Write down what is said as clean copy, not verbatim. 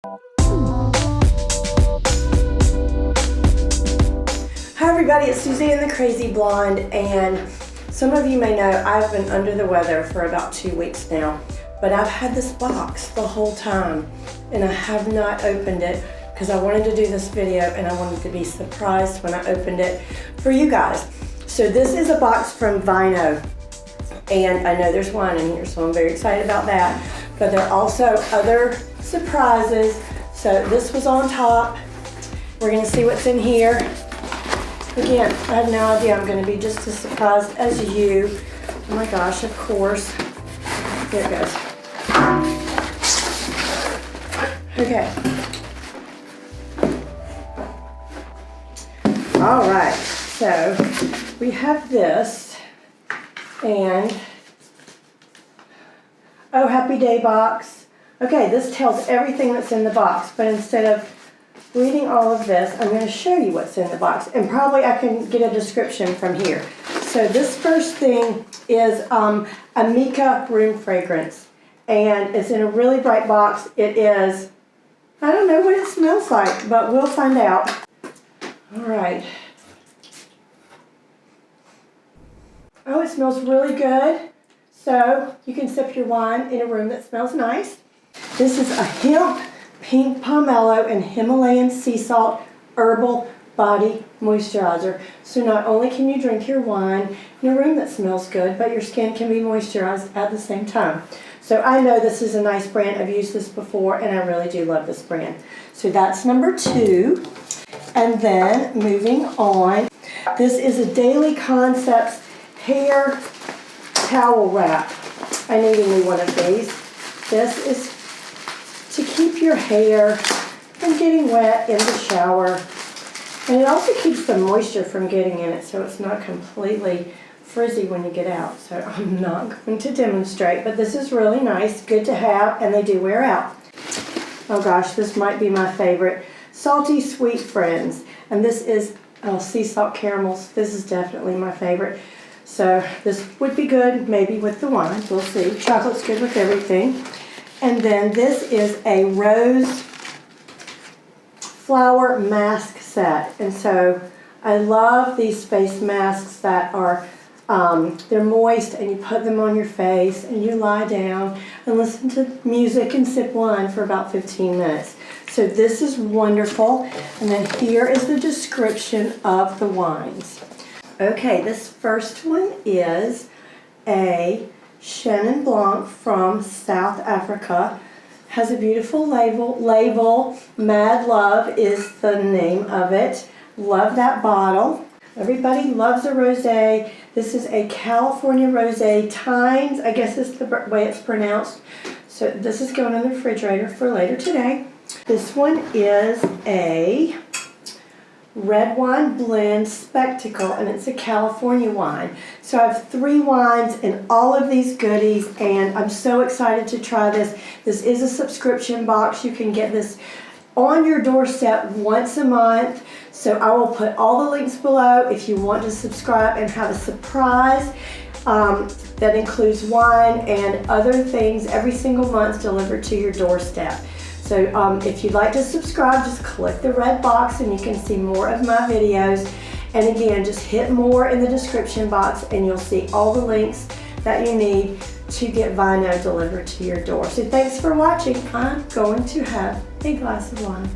Hi everybody, it's Suzanne the Crazy Blonde, and some of you may know I've been under the weather for about 2 weeks now, but I've had this box the whole time and I have not opened it because I wanted to do this video and I wanted to be surprised when I opened it for you guys. So this is a box from Vino, and I know there's wine in here, so I'm very excited about that, but there are also other surprises. So this was on top. We're gonna see what's in here. Again, I have no idea. I'm going to be just as surprised as you. Oh my gosh, of course. Here it goes. Okay. All right, so we have this, and oh, happy day box. Okay, this tells everything that's in the box, but instead of reading all of this, I'm going to show you what's in the box, and probably I can get a description from here. So this first thing is Amika room fragrance, and it's in a really bright box. It is, I don't know what it smells like, but we'll find out. All right. Oh, it smells really good. So you can sip your wine in a room that smells nice. This is a hemp pink pomelo and Himalayan sea salt herbal body moisturizer. So not only can you drink your wine in a room that smells good, but your skin can be moisturized at the same time. So I know this is a nice brand. I've used this before and I really do love this brand. So that's number 2. And then moving on, this is a Daily Concepts hair towel wrap. I need a new one of these. This is to keep your hair from getting wet in the shower, and it also keeps the moisture from getting in it, so it's not completely frizzy when you get out. So I'm not going to demonstrate, but this is really nice, good to have, and they do wear out. Oh gosh, this might be my favorite. Salty Sweet Friends, and this is sea salt caramels. This is definitely my favorite. So this would be good maybe with the wine, we'll see. Chocolate's good with everything. And then this is a rose flower mask set. And so I love these face masks that are, they're moist, and you put them on your face and you lie down and listen to music and sip wine for about 15 minutes. So this is wonderful. And then here is the description of the wines. Okay, this first one is a Chenin Blanc from South Africa. Has a beautiful label. Mad Love is the name of it. Love that bottle. Everybody loves a rosé. This is a California Rosé Tines, I guess is the way it's pronounced. So this is going in the refrigerator for later today. This one is a red wine blend spectacle, and it's a California wine. So I have 3 wines and all of these goodies, and I'm so excited to try this. This is a subscription box. You can get this on your doorstep once a month. So I will put all the links below if you want to subscribe and have a surprise that includes wine and other things every single month delivered to your doorstep. So if you'd like to subscribe, just click the red box and you can see more of my videos. And again, just hit more in the description box and you'll see all the links that you need to get Vino delivered to your door. So thanks for watching. I'm going to have a glass of wine.